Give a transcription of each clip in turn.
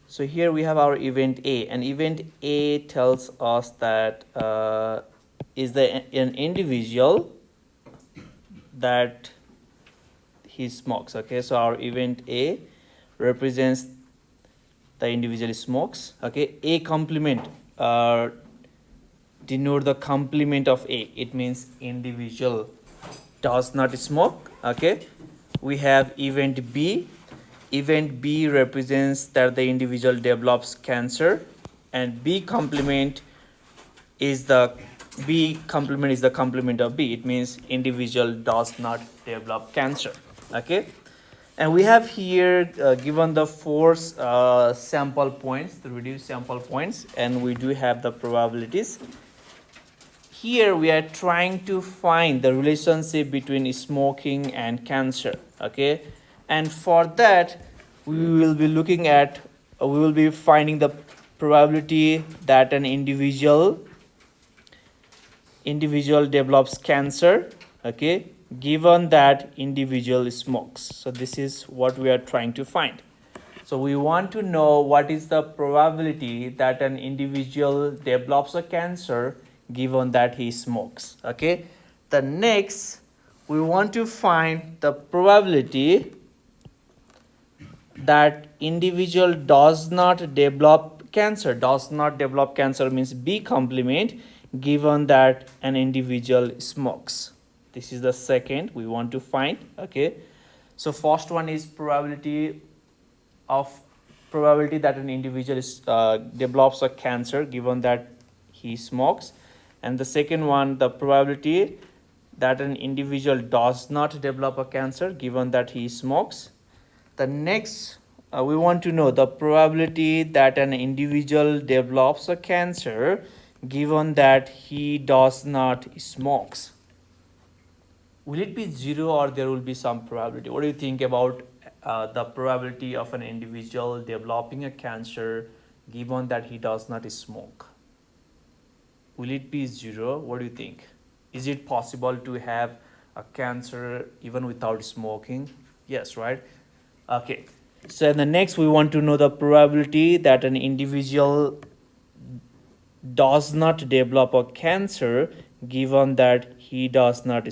So here we have our event A, and event A tells us that is an individual that he smokes. Okay, so our event A represents the individual smokes. Okay, A complement denote the complement of A. It means individual does not smoke. Okay, we have event B. Event B represents that the individual develops cancer, and B complement is the complement of B. It means individual does not develop cancer. Okay, and we have here given the four sample points, the reduced sample points, and we do have the probabilities. Here we are trying to find the relationship between smoking and cancer. Okay, and for that we will be looking at we will be finding the probability that an individual develops cancer, okay, given that individual smokes. So this is what we are trying to find. So we want to know what is the probability that an individual develops a cancer given that he smokes. Okay, the next we want to find the probability that individual does not develop cancer. Does not develop cancer means B complement, given that an individual smokes. This is the second we want to find. Okay, so first one is probability that an individual develops a cancer given that he smokes, and the second one, the probability that an individual does not develop a cancer given that he smokes. The next we want to know the probability that an individual develops a cancer given that he does not smokes. Will it be zero or there will be some probability? What do you think about the probability of an individual developing a cancer given that he does not smoke? Will it be zero? What do you think? Is it possible to have a cancer even without smoking? Yes, right? Okay. So the next we want to know the probability that an individual does not develop a cancer given that he does not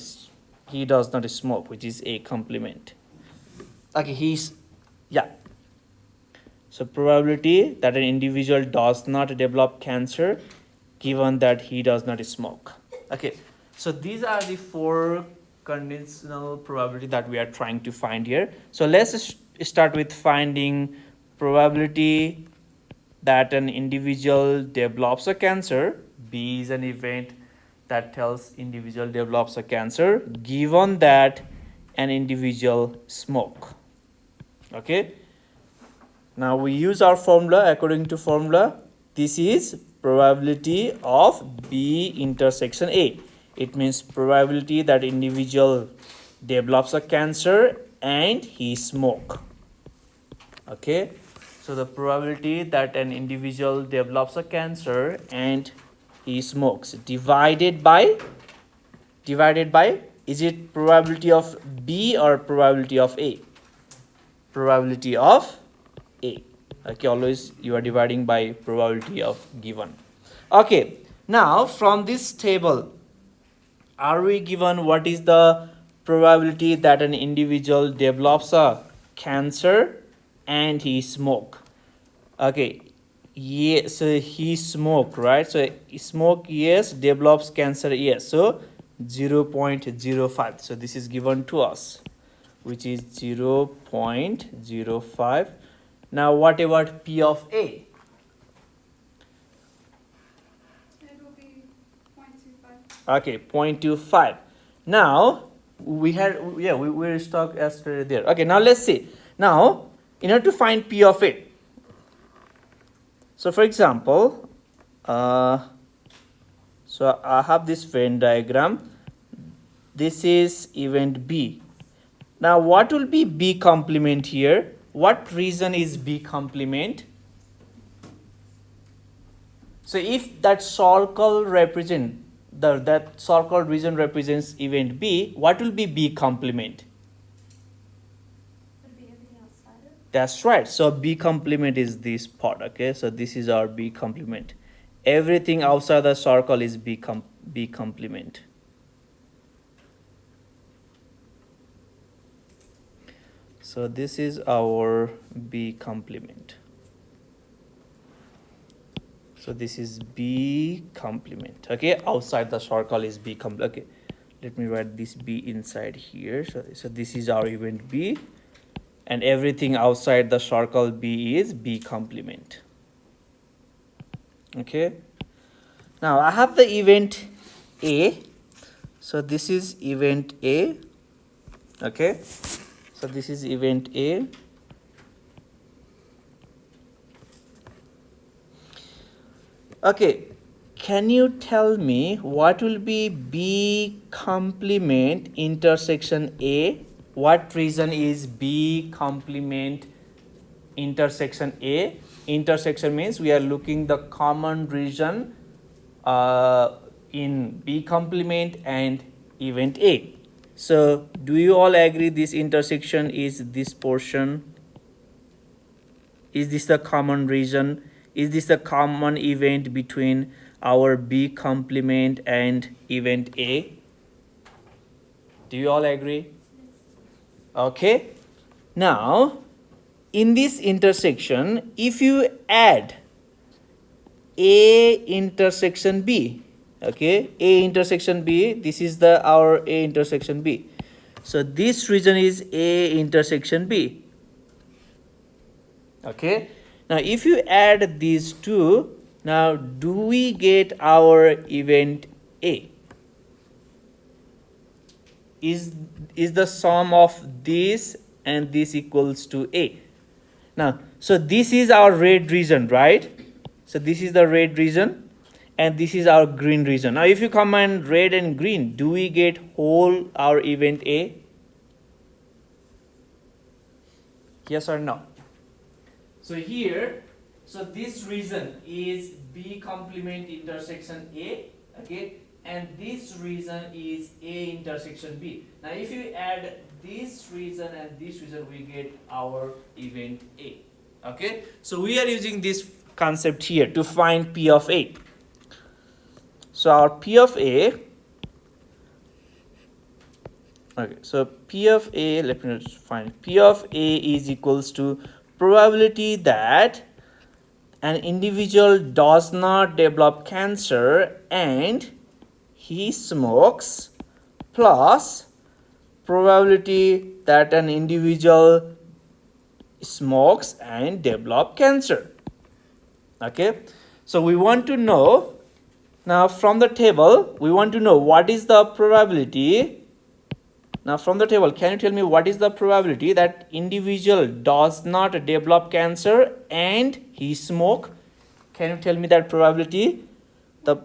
smoke, which is A complement. Okay, yeah. So probability that an individual does not develop cancer given that he does not smoke. Okay, so these are the four conditional probability that we are trying to find here. So let's start with finding probability that an individual develops a cancer. B is an event that tells individual develops a cancer given that an individual smoke. Okay, now we use our formula. According to formula, this is probability of B intersection A. It means probability that individual develops a cancer and he smoke. Okay, so the probability that an individual develops a cancer and he smokes divided by is it probability of B or probability of A? Probability of A. Okay, always you are dividing by probability of given. Okay, now from this table are we given what is the probability that an individual develops a cancer and he smoke? Okay, yeah, so he smoke, right? So smoke, yes. Develops cancer, yes. So 0.05. So this is given to us, which is 0.05. Now what about P of A? It will be 0.25. Okay, 0.25. Now we were stuck yesterday there. Okay, now let's see. Now in order to find P of A, so for example, so I have this Venn diagram. This is event B. Now what will be B complement here? What region is B complement? So if that circle represent that circle region represents event B, what will be B complement? Would it be everything outside of? That's right. So B complement is this part. Okay, so this is our B complement. Everything outside the circle is B complement. So this is our B complement. So this is B complement. Okay, outside the circle is B complement. Okay, let me write this B inside here. So this is our event B, and everything outside the circle B is B complement. Okay, now I have the event A. So this is event A. Okay, so this is event A. Okay, can you tell me what will be B complement intersection A? What region is B complement intersection A? Intersection means we are looking the common region in B complement and event A. So do you all agree this intersection is this portion? Is this the common region? Is this the common event between our B complement and event A? Do you all agree? Okay. Now, in this intersection, if you add A intersection B, okay, A intersection B, this is our A intersection B. So this region is A intersection B. Okay, now if you add these two, now do we get our event A? Is the sum of this and this equals to A? Now, so this is our red region, right? So this is the red region and this is our green region. Now if you combine red and green, do we get whole our event A? Yes or no? So here, so this region is B complement intersection A, okay, and this region is A intersection B. Now if you add this region and this region, we get our event A, okay. So we are using this concept here to find P of A. So our P of A, okay, so P of A, let me just find P of A is equals to probability that an individual does not develop cancer and he smokes plus probability that an individual smokes and develop cancer. Okay, so we want to know now from the table, we want to know what is the probability. Now from the table, can you tell me what is the probability that individual does not develop cancer and he smoke? Can you tell me that probability? The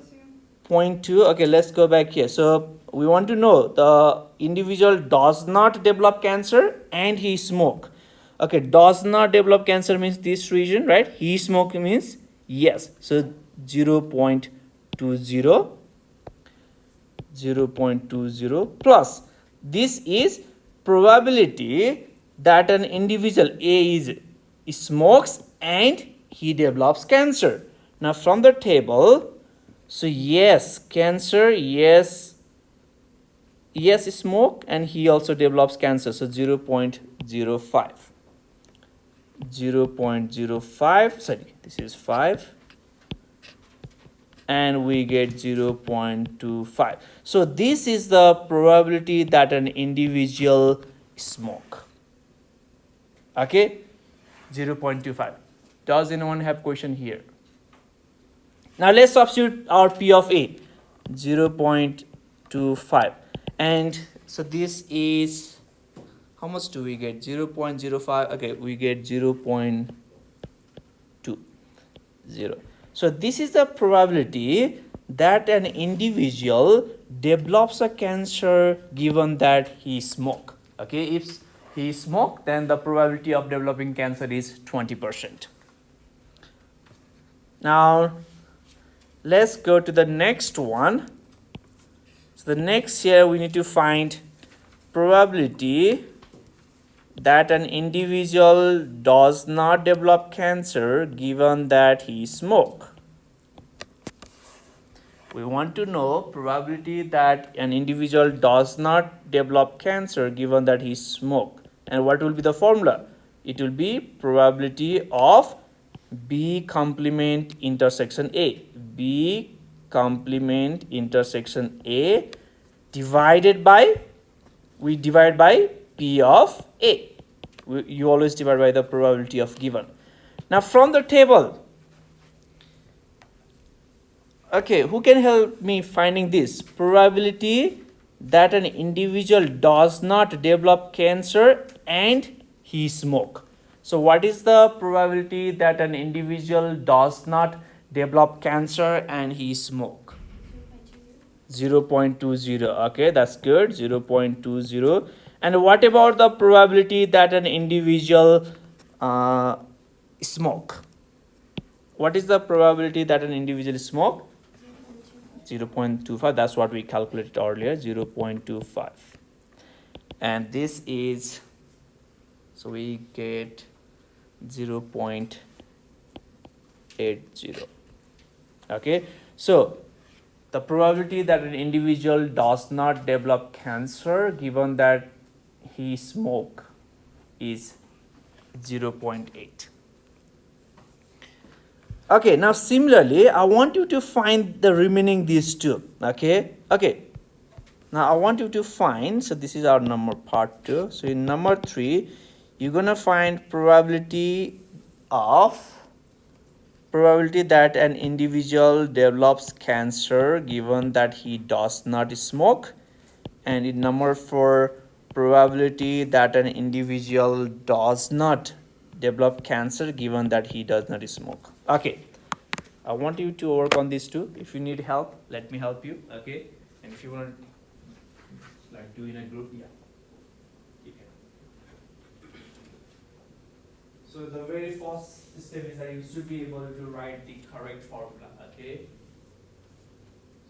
0.2. Okay, let's go back here. So we want to know the individual does not develop cancer and he smoke. Okay, does not develop cancer means this region, right? He smoke means yes. So 0.20 plus this is probability that an individual A is smokes and he develops cancer. Now from the table, so yes, cancer, yes, smoke, and he also develops cancer. So 0.05. 0.05, sorry, this is 5. And we get 0.25. So this is the probability that an individual smoke. Okay, 0.25. Does anyone have question here? Now let's substitute our P of A, 0.25. And so this is, how much do we get? 0.05. Okay, we get 0.20. So this is the probability that an individual develops a cancer given that he smoke. Okay, if he smoke, then the probability of developing cancer is 20%. Now let's go to the next one. So the next here we need to find probability that an individual does not develop cancer given that he smoke. We want to know probability that an individual does not develop cancer given that he smoke. And what will be the formula? It will be probability of B complement intersection A. B complement intersection A divided by, we divide by P of A. You always divide by the probability of given. Now from the table, okay, who can help me finding this? Probability that an individual does not develop cancer and he smoke. So what is the probability that an individual does not develop cancer and he smoke? 0.20. Okay, that's good. 0.20. And what about the probability that an individual smoke? What is the probability that an individual smoke? 0.25. That's what we calculated earlier. 0.25. And this is, so we get 0.80. Okay, so the probability that an individual does not develop cancer given that he smoke is 0.8. Okay, now similarly, I want you to find the remaining these two. Okay, now I want you to find, so this is our number part 2. So in number 3, you're gonna find probability that an individual develops cancer given that he does not smoke, and in number 4, probability that an individual does not develop cancer given that he does not smoke. Okay, I want you to work on these two. If you need help, let me help you. Okay, and if you want to like do in a group, yeah, you can. So the very first step is that you should be able to write the correct formula. Okay,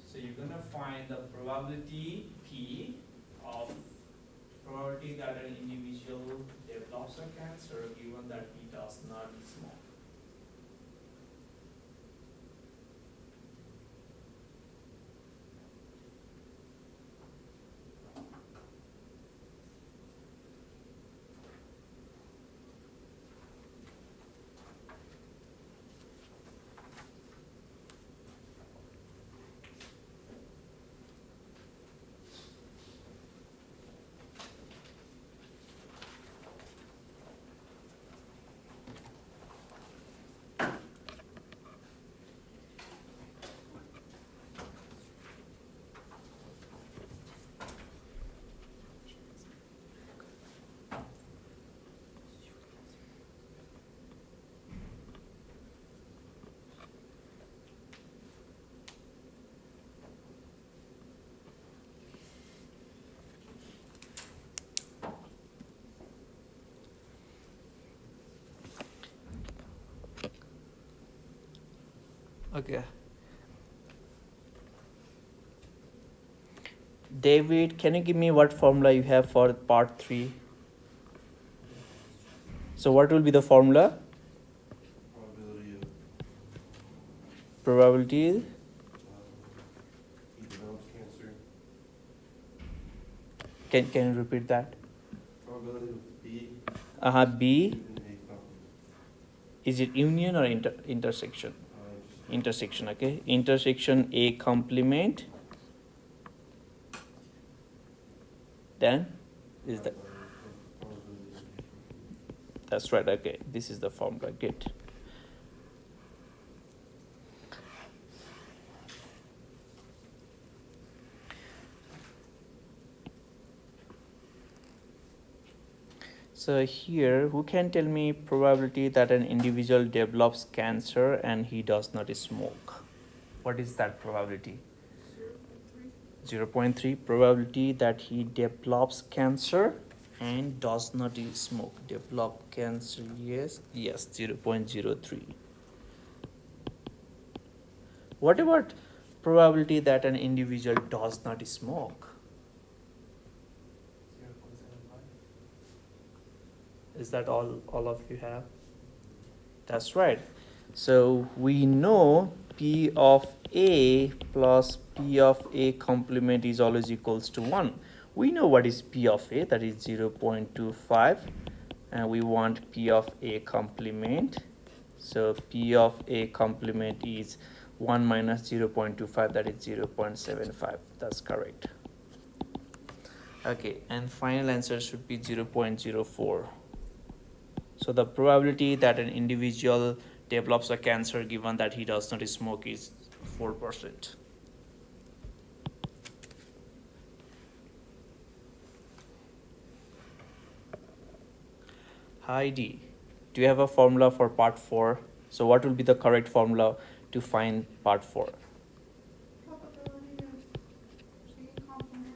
so you're gonna find the probability P of probability that an individual develops a cancer given that he does not smoke. Okay. David, can you give me what formula you have for part 3? So what will be the formula? Probability. He develops cancer. Can you repeat that? Probability of B. B. In A complement. Is it union or intersection? Intersection. Okay. Intersection A complement. Then is that? That's right. Okay. This is the formula. Good. So here, who can tell me probability that an individual develops cancer and he does not smoke? What is that probability? 0.3. Probability that he develops cancer and does not smoke. Develop cancer, yes, 0.03. What about probability that an individual does not smoke? Is that all of you have? That's right. So we know P of A plus P of A complement is always equals to 1. We know what is P of A, that is 0.25, and we want P of A complement. So P of A complement is 1 minus 0.25, that is 0.75. That's correct. Okay, and final answer should be 0.04. So the probability that an individual develops a cancer given that he does not smoke is 4%. Heidi, do you have a formula for part 4? So what will be the correct formula to find part 4? Probability of A complement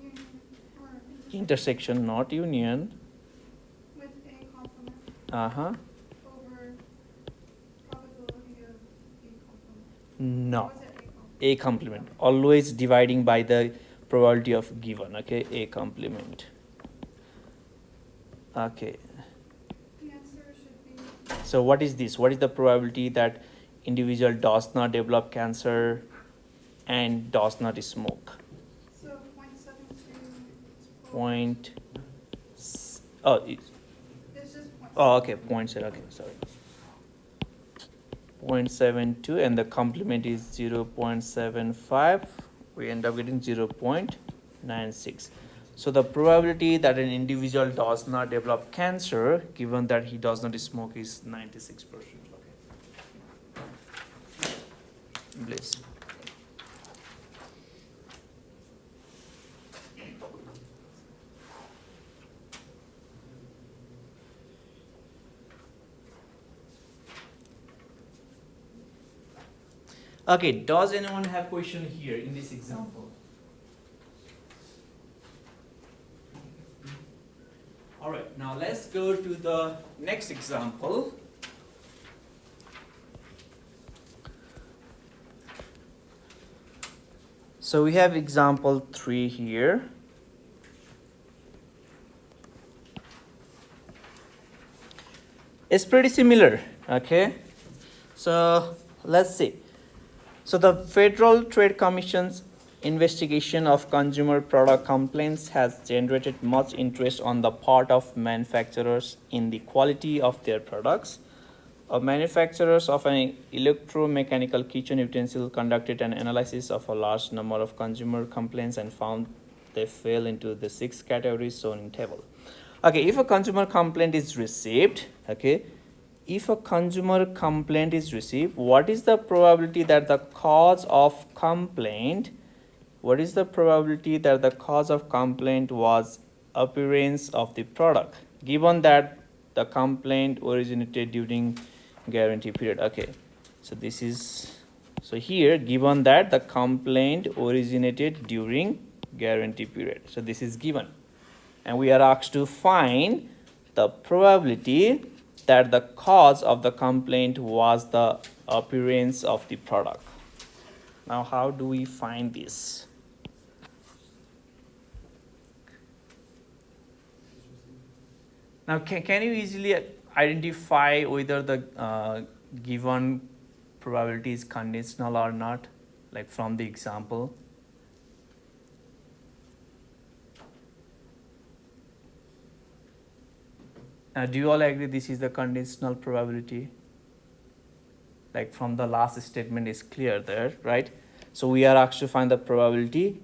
union or Intersection, not union. with A complement Uh-huh. over probability of B complement. No. Was it A complement? A complement. Always dividing by the probability of given, okay? A complement. Okay. The answer should be So what is this? What is the probability that individual does not develop cancer and does not smoke? so 0.72. Point. Oh, It's just point. oh, okay. 0.7. Okay, sorry. 0.72, and the complement is 0.75. We end up getting 0.96. So the probability that an individual does not develop cancer, given that he does not smoke, is 96%. Okay. Please. Okay, does anyone have question here in this example? All right, now let's go to the next example. So we have example 3 here. It's pretty similar, okay? So let's see. So the Federal Trade Commission's investigation of consumer product complaints has generated much interest on the part of manufacturers in the quality of their products. Manufacturers of an electromechanical kitchen utensil conducted an analysis of a large number of consumer complaints and found they fell into the 6 categories shown in table. Okay, if a consumer complaint is received, okay, if a consumer complaint is received, what is the probability that the cause of complaint, what is the probability that the cause of complaint was appearance of the product, given that the complaint originated during guarantee period? Okay, so this is, so here given that the complaint originated during guarantee period, so this is given, and we are asked to find the probability that the cause of the complaint was the appearance of the product. Now how do we find this? Now can you easily identify whether the given probability is conditional or not, like from the example? Do you all agree this is the conditional probability? Like from the last statement is clear there, right? So we are asked to find the probability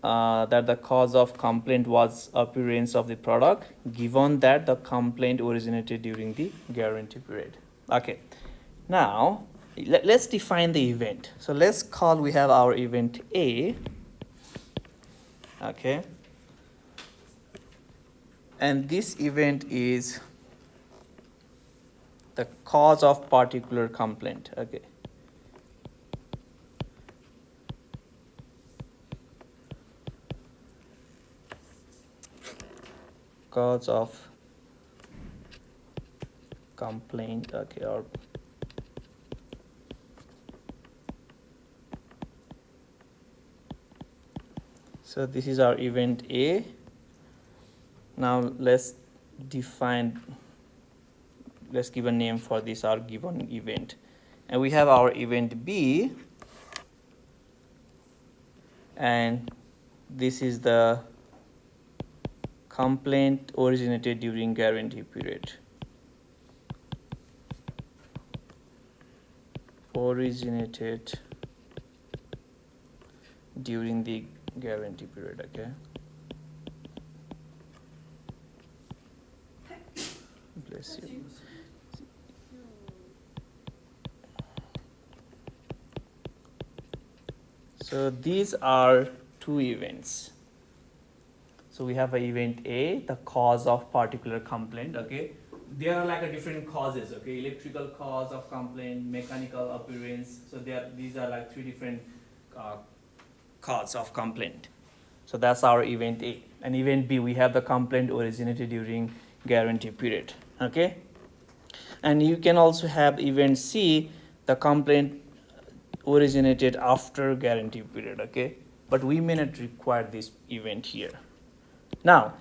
that the cause of complaint was appearance of the product, given that the complaint originated during the guarantee period. Okay, now let's define the event. So let's call, we have our event A, okay, and this event is the cause of particular complaint, okay. Cause of complaint, okay, or so this is our event A. Now let's define, let's give a name for this, our given event. And we have our event B, and this is the complaint originated during guarantee period. Originated during the guarantee period, okay? Bless you. So these are two events. So we have a event A, the cause of particular complaint, okay? There are like a different causes, okay? Electrical cause of complaint, mechanical appearance. So these are like three different cause of complaint. So that's our event A. And event B, we have the complaint originated during guarantee period, okay? And you can also have event C, the complaint originated after guarantee period, okay? But we may not require this event here. Now,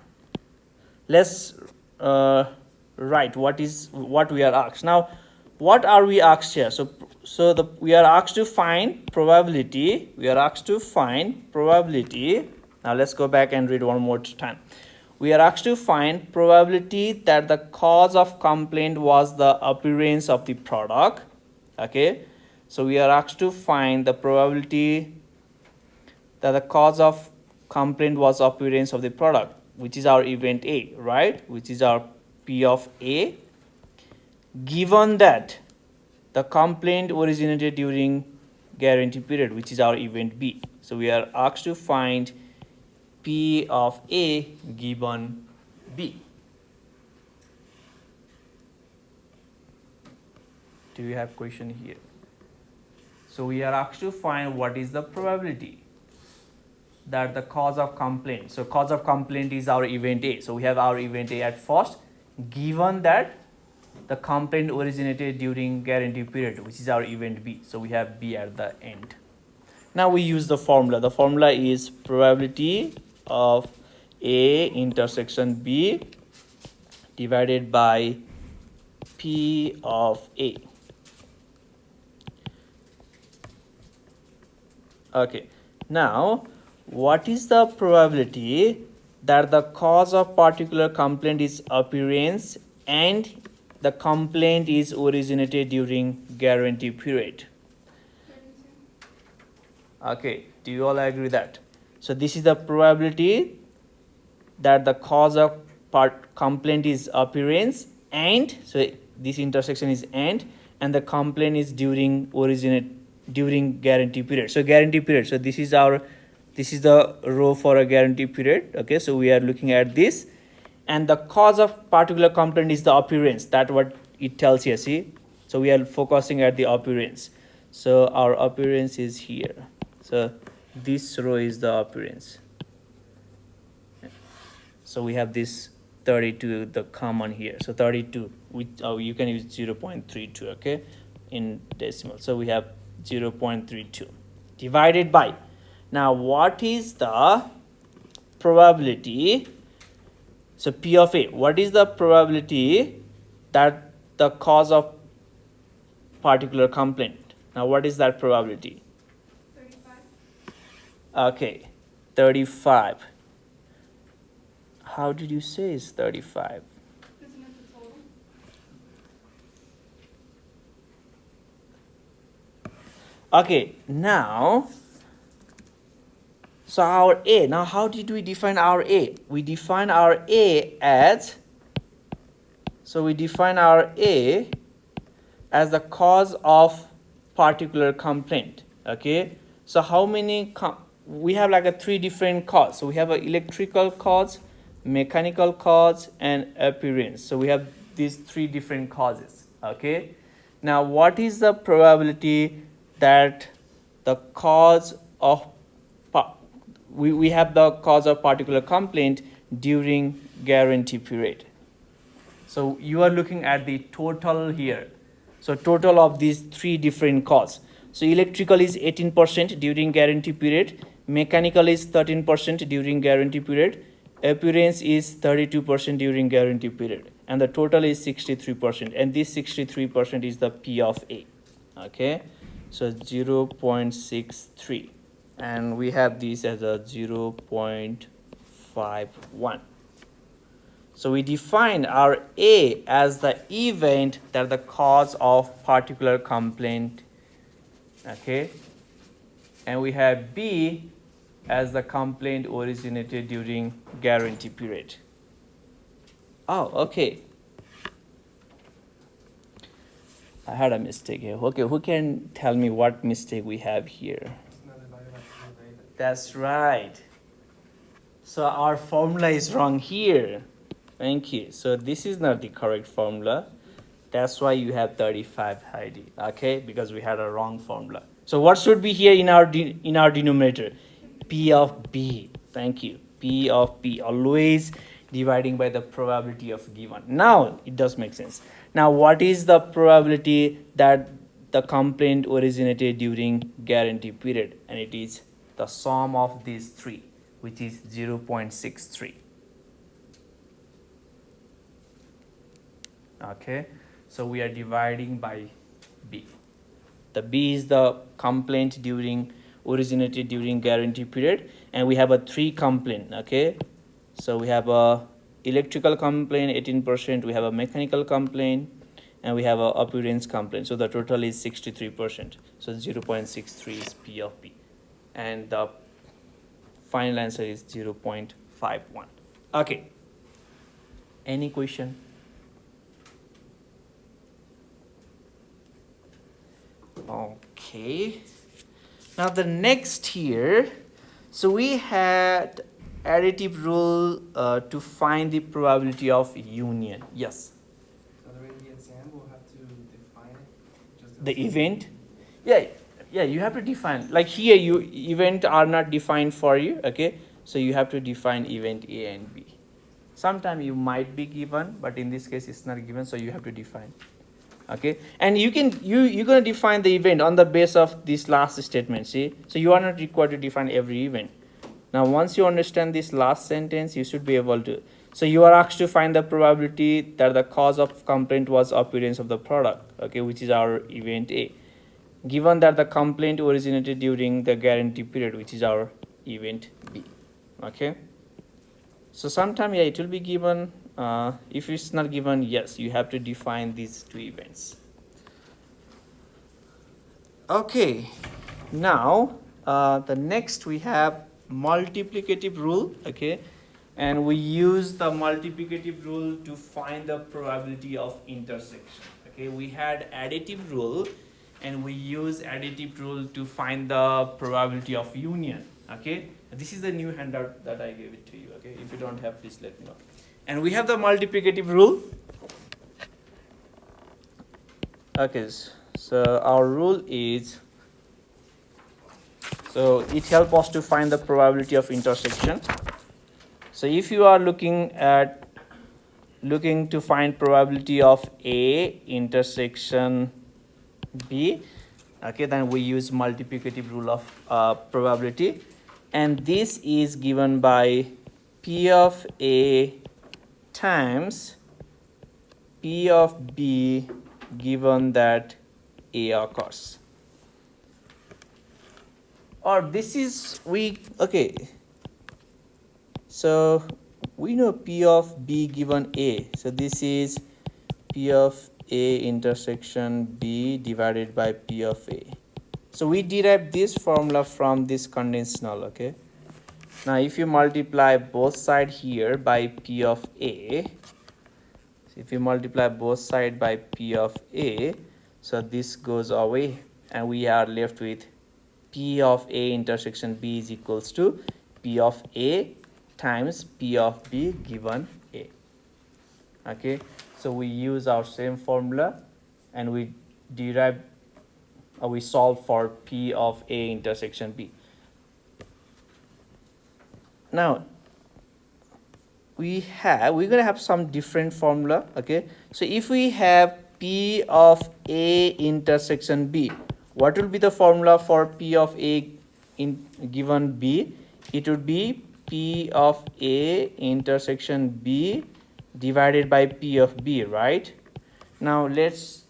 let's write what we are asked. Now, what are we asked here? We are asked to find probability. We are asked to find probability. Now, let's go back and read one more time. We are asked to find probability that the cause of complaint was the appearance of the product, okay? So we are asked to find the probability that the cause of complaint was appearance of the product, which is our event A, right? Which is our P of A. Given that the complaint originated during guarantee period, which is our event B. So we are asked to find P of A given B. Do you have question here? So we are asked to find what is the probability that the cause of complaint. So cause of complaint is our event A. So we have our event A at first, given that the complaint originated during guarantee period, which is our event B. So we have B at the end. Now we use the formula. The formula is probability of A intersection B divided by P of A. Okay, now what is the probability that the cause of particular complaint is appearance and the complaint is originated during guarantee period? 32. Okay, do you all agree that? So this is the probability that the cause of complaint is appearance and, so this intersection is and the complaint is during guarantee period. So guarantee period, so this is the row for a guarantee period, okay? So we are looking at this, and the cause of particular complaint is the appearance. That's what it tells here, see? So we are focusing at the appearance. So our appearance is here. So this row is the appearance. So we have this 32, the common here. So 32, which you can use 0.32, okay, in decimal. So we have 0.32 divided by. Now, what is the probability? So P of A, what is the probability that the cause of particular complaint? Now, what is that probability? 35. Okay, 35. How did you say it's 35? Isn't it the total? Okay, now, so our A, now how did we define our A? We define our A as, so we define our A as the cause of particular complaint, okay? So how many, we have like a three different cause. So we have an electrical cause, mechanical cause, and appearance. So we have these three different causes, okay? Now what is the probability that the cause of, we have the cause of particular complaint during guarantee period? So you are looking at the total here. So total of these three different causes. So electrical is 18% during guarantee period, mechanical is 13% during guarantee period, appearance is 32% during guarantee period, and the total is 63%, and this 63% is the P of A. Okay, so 0.63, and we have this as a 0.51. So we define our A as the event that the cause of particular complaint. Okay, and we have B as the complaint originated during guarantee period. Oh, okay. I had a mistake here. Okay, who can tell me what mistake we have here? It's not divided by 2, right? That's right. So our formula is wrong here. Thank you. So this is not the correct formula. That's why you have 35 Heidi. Okay, because we had a wrong formula. So what should be here in our denominator? P of B. Thank you. P of B. Always dividing by the probability of given. Now it does make sense. Now what is the probability that the complaint originated during guarantee period? And it is the sum of these three, which is 0.63. Okay, so we are dividing by B. The B is the complaint originated during guarantee period, and we have a 3 complaint. Okay, so we have a electrical complaint 18%, we have a mechanical complaint, and we have a appearance complaint. So the total is 63%. So 0.63 is P of B, and the final answer is 0.51. Okay, any question? Okay, now the next here, so we had additive rule to find the probability of union. Yes, So during the exam, we'll have to define it. Just the event. Yeah, you have to define. Like here, you event are not defined for you. Okay, so you have to define event A and B. Sometime you might be given, but in this case it's not given, so you have to define. Okay, and you're gonna define the event on the base of this last statement. See, so you are not required to define every event. Now once you understand this last sentence, you should be able to. So you are asked to find the probability that the cause of complaint was appearance of the product, okay, which is our event A, given that the complaint originated during the guarantee period, which is our event B. Okay, so sometime it will be given. If it's not given, yes, you have to define these 2 events. Okay, now the next we have multiplicative rule. Okay, and we use the multiplicative rule to find the probability of intersection. Okay, we had additive rule, and we use additive rule to find the probability of union. Okay, this is the new handout that I gave it to you. Okay, if you don't have, please let me know. And we have the multiplicative rule. Okay, so our rule is, so it helps us to find the probability of intersection. So if you are looking to find probability of A intersection B, okay, then we use multiplicative rule of probability, and this is given by P of A times P of B given that A occurs. Or this is okay. So we know P of B given A. So this is P of A intersection B divided by P of A. So we derive this formula from this conditional. Okay. Now if you multiply both sides here by P of A, so if you multiply both sides by P of A, so this goes away and we are left with P of A intersection B is equals to P of A times P of B given A. Okay, so we use our same formula and we derive or we solve for P of A intersection B. Now we're gonna have some different formula. Okay, so if we have P of A intersection B, what will be the formula for P of A in given B? It would be P of A intersection B divided by P of B, right? Now let's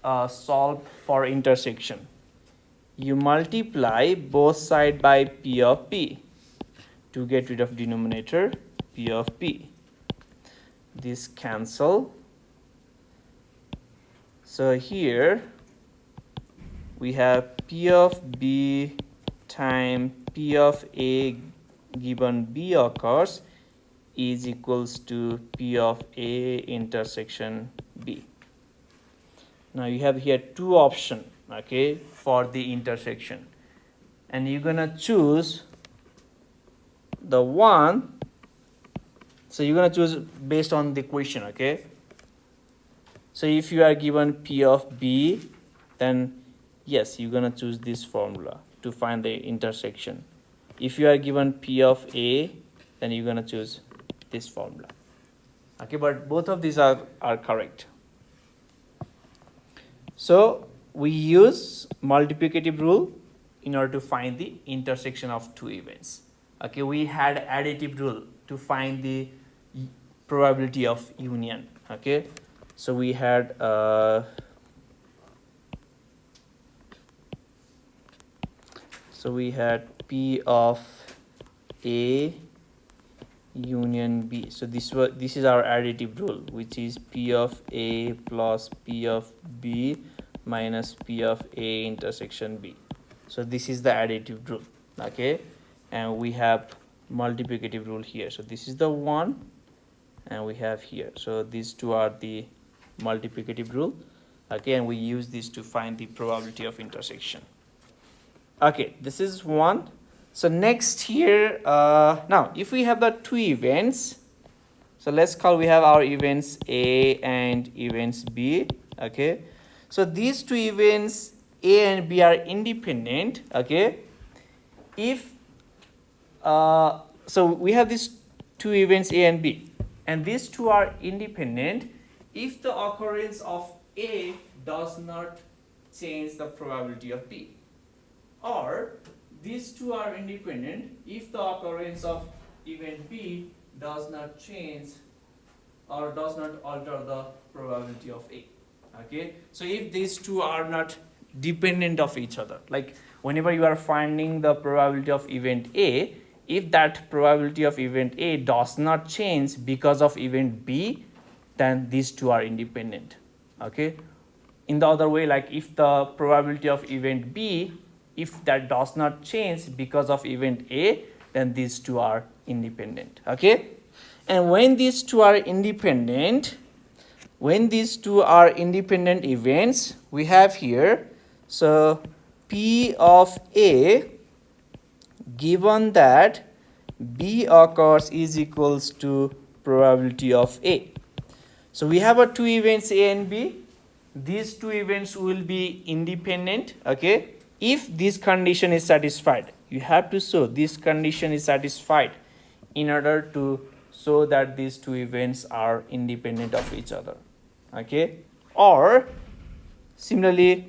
solve for intersection. You multiply both sides by P of P to get rid of denominator P of P. This cancel. So here we have P of B times P of A given B occurs is equals to P of A intersection B. Now you have here two options, okay, for the intersection, and you're gonna choose the one. So you're gonna choose based on the question, okay. So if you are given P of B, then yes, you're gonna choose this formula to find the intersection. If you are given P of A, then you're gonna choose this formula, okay. But both of these are correct. So we use multiplicative rule in order to find the intersection of two events, okay. We had additive rule to find the probability of union, okay. So we had P of A union B. So this is our additive rule, which is P of A plus P of B minus P of A intersection B. So this is the additive rule, okay. And we have multiplicative rule here. So this is the one, and we have here. So these two are the multiplicative rule, okay, and we use this to find the probability of intersection. Okay, this is one. So next here, now if we have the two events, so let's call, we have our events A and events B, okay. So these two events A and B are independent, okay. If so we have these two events A and B, and these two are independent if the occurrence of A does not change the probability of B, or these two are independent if the occurrence of event B does not change or does not alter the probability of A, okay. So if these two are not dependent of each other, like whenever you are finding the probability of event A, if that probability of event A does not change because of event B, then these two are independent, okay. In the other way, like if the probability of event B, if that does not change because of event A, then these two are independent, okay. And when these two are independent, events, we have here, so P of A given that B occurs is equals to probability of A. So we have a two events A and B. These two events will be independent, okay. If this condition is satisfied, you have to show this condition is satisfied in order to show that these two events are independent of each other, okay. Or similarly,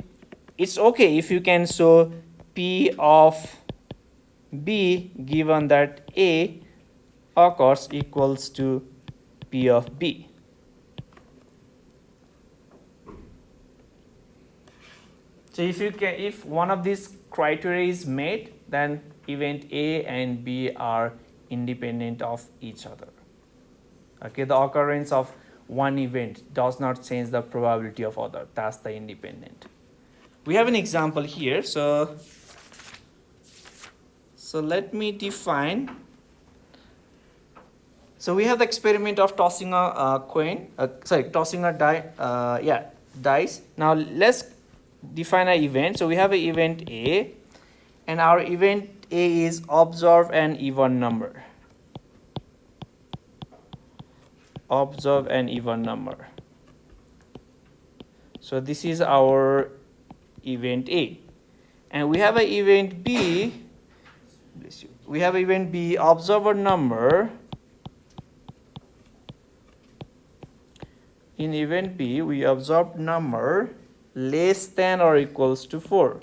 it's okay if you can show P of B given that A occurs equals to P of B. So if one of these criteria is met, then event A and B are independent of each other, okay. The occurrence of one event does not change the probability of other, that's the independent. We have an example here, so let me define. So we have the experiment of tossing a tossing a dice. Now let's define an event. So we have an event A, and our event A is observe an even number. Observe an even number. So this is our event A, and we have an event B. We have event B, observe a number. In event B, we observe number less than or equals to 4.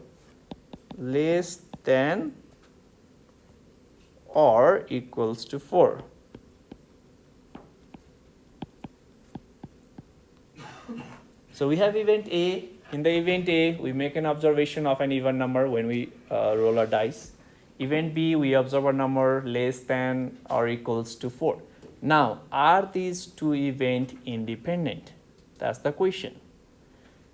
Less than or equals to 4. So we have event A. In the event A, we make an observation of an even number when we roll our dice. Event B, we observe a number less than or equals to 4. Now, are these two events independent? That's the question.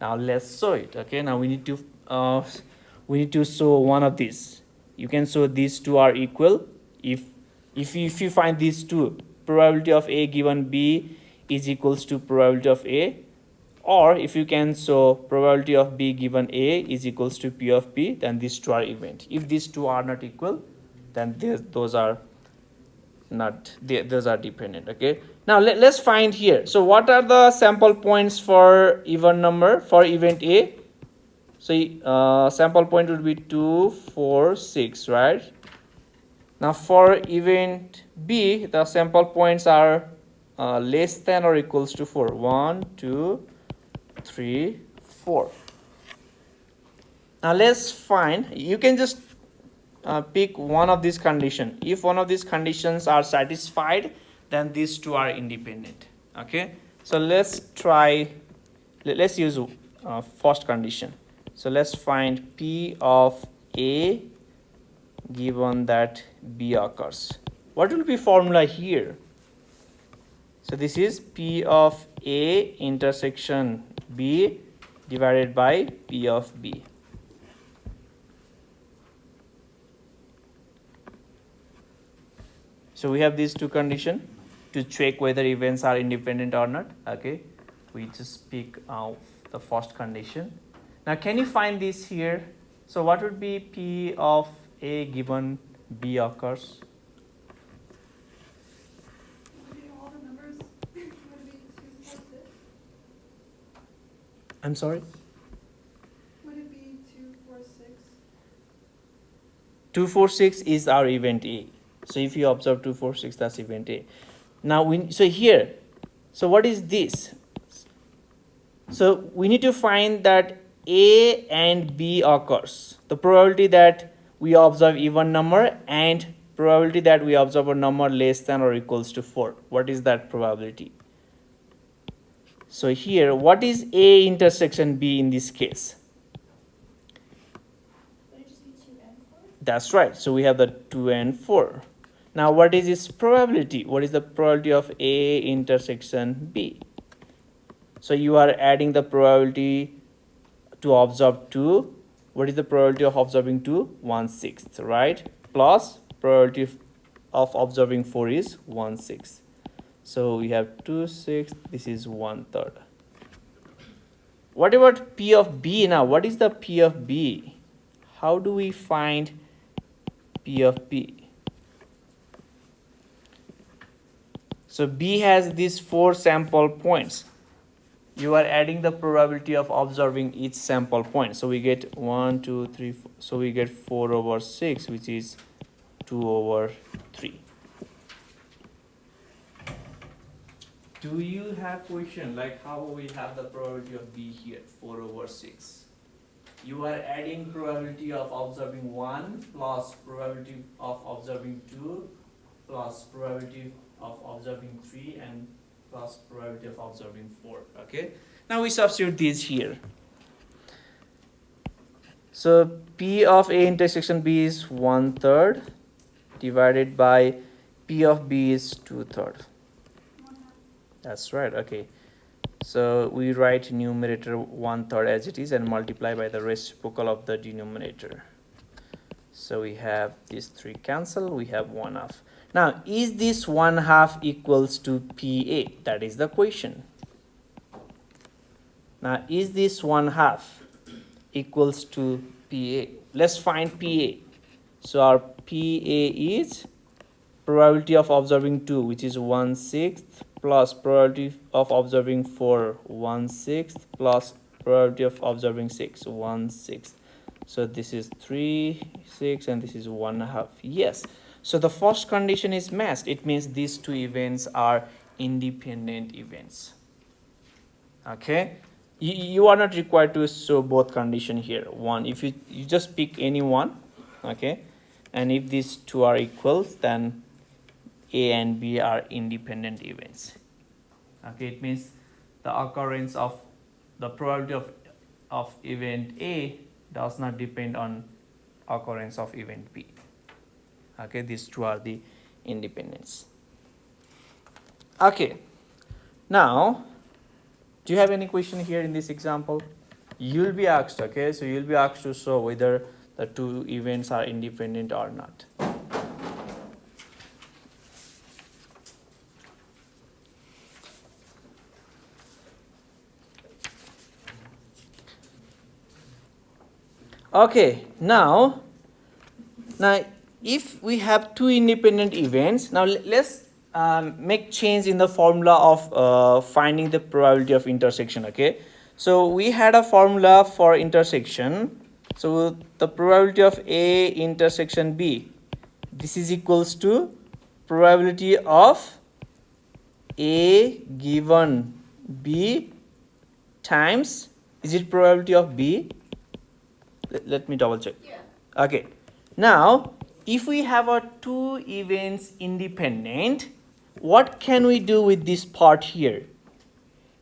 Now let's show it. Okay. Now we need to show one of these. You can show these two are equal. If you find these two, probability of A given B is equals to probability of A. Or if you can show probability of B given A is equals to P of B, then these two are event. If these two are not equal, then those are dependent. Okay. Now let's find here. So what are the sample points for even number for event A? So sample point would be 2, 4, 6, right? Now for event B, the sample points are less than or equals to 4. 1, 2, 3, 4. Now let's find, you can just pick one of these conditions. If one of these conditions are satisfied, then these two are independent. Okay, so let's use first condition. So let's find P of A given that B occurs. What will be formula here? So this is P of A intersection B divided by P of B. So we have these two conditions to check whether events are independent or not. Okay, we just pick the first condition. Now can you find this here? So what would be P of A given B occurs? Would it be all the numbers? Would it be 2, 4, 6? I'm sorry? Would it be 2, 4, 6? 2, 4, 6 is our event A. So if you observe 2, 4, 6, that's event A. Now so what is this? So we need to find that A and B occurs. The probability that we observe even number and probability that we observe a number less than or equals to 4. What is that probability? So here, what is A intersection B in this case? Would it just be 2 and 4? That's right. So we have the 2 and 4. Now what is its probability? What is the probability of A intersection B? So you are adding the probability to observe 2. What is the probability of observing 2? 1/6, right? Plus probability of observing 4 is 1/6. So we have 2/6. This is 1/3. What about P of B now? What is the P of B? How do we find P of B? So B has these 4 sample points. You are adding the probability of observing each sample point. So we get 1, 2, 3, 4. So we get 4/6, which is 2/3. Do you have question like how we have the probability of B here? 4/6. You are adding probability of observing 1 plus probability of observing 2 plus probability of observing 3 and plus probability of observing 4. Okay, now we substitute these here. So P of A intersection B is 1/3 divided by P of B is 2/3. 1/2. That's right. Okay, so we write numerator 1/3 as it is and multiply by the reciprocal of the denominator. So we have these 3 cancel, we have 1/2. Now, is this 1/2 equals to PA? That is the question. Now, is this 1/2 equals to PA? Let's find PA. So our PA is probability of observing 2, which is 1/6, plus probability of observing 4, 1/6, plus probability of observing 6, 1/6. So this is 3, 6, and this is 1/2. Yes. So the first condition is matched. It means these two events are independent events. Okay. You are not required to show both condition here. One, if you just pick any one. Okay. and if these two are equals, then A and B are independent events. Okay, it means the occurrence of the probability of event A does not depend on occurrence of event B. Okay, these two are the independents. Okay, now do you have any question here in this example? You'll be asked, okay, so you'll be asked to show whether the two events are independent or not. Okay, now if we have two independent events, now let's make change in the formula of finding the probability of intersection. Okay, so we had a formula for intersection. So the probability of A intersection B, this is equals to probability of A given B times, is it probability of B? Let me double check. Yeah. Okay, now if we have our two events independent, what can we do with this part here?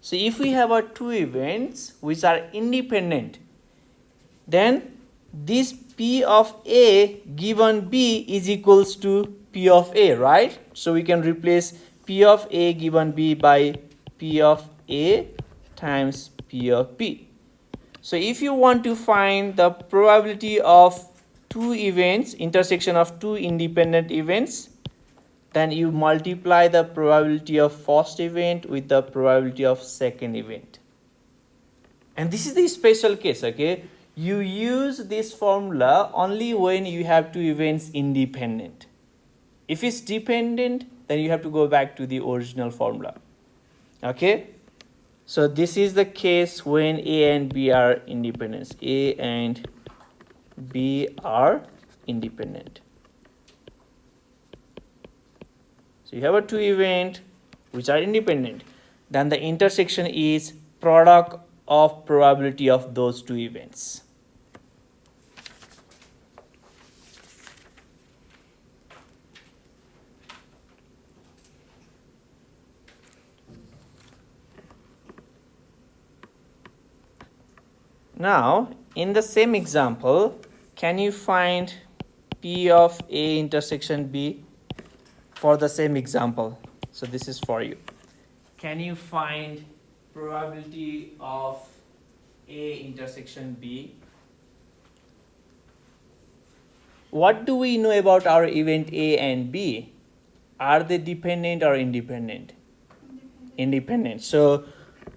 So if we have our two events which are independent, then this P of A given B is equals to P of A, right? So we can replace P of A given B by P of A times P of B. So if you want to find the probability of two events, intersection of two independent events, then you multiply the probability of first event with the probability of second event. And this is the special case, okay? You use this formula only when you have two events independent. If it's dependent, then you have to go back to the original formula. Okay? So this is the case when A and B are independent. A and B are independent. So you have a two event which are independent. Then the intersection is product of probability of those two events. Now, in the same example, can you find P of A intersection B for the same example? So this is for you. Can you find probability of A intersection B? What do we know about our event A and B? Are they dependent or independent? Independent. So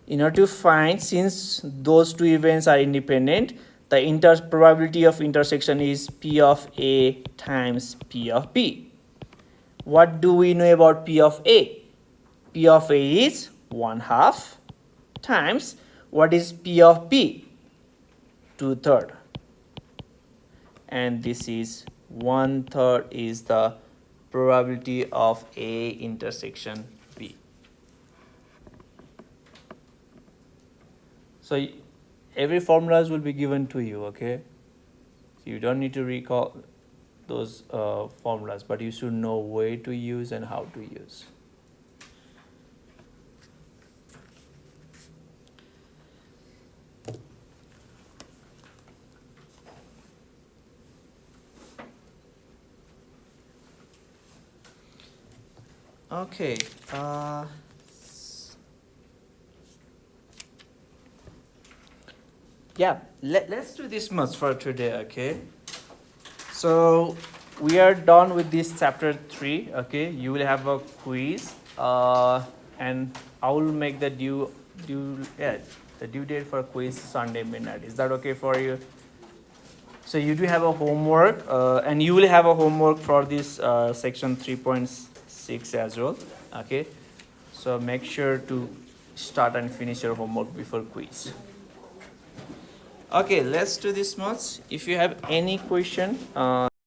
in order to find, since those two events are independent, the probability of intersection is P of A times P of B. What do we know about P of A? P of A is 1/2 times, what is P of B? 2/3. And this is 1/3 is the probability of A intersection B. So every formulas will be given to you, okay? So you don't need to recall those formulas, but you should know where to use and how to use. Okay. Yeah, let's do this much for today, okay? So we are done with this chapter 3, okay? You will have a quiz, and I will make the due date for quiz Sunday midnight. Is that okay for you? So you do have a homework, and you will have a homework for this section 3.6 as well, okay? So make sure to start and finish your homework before quiz. Okay, let's do this much. If you have any question,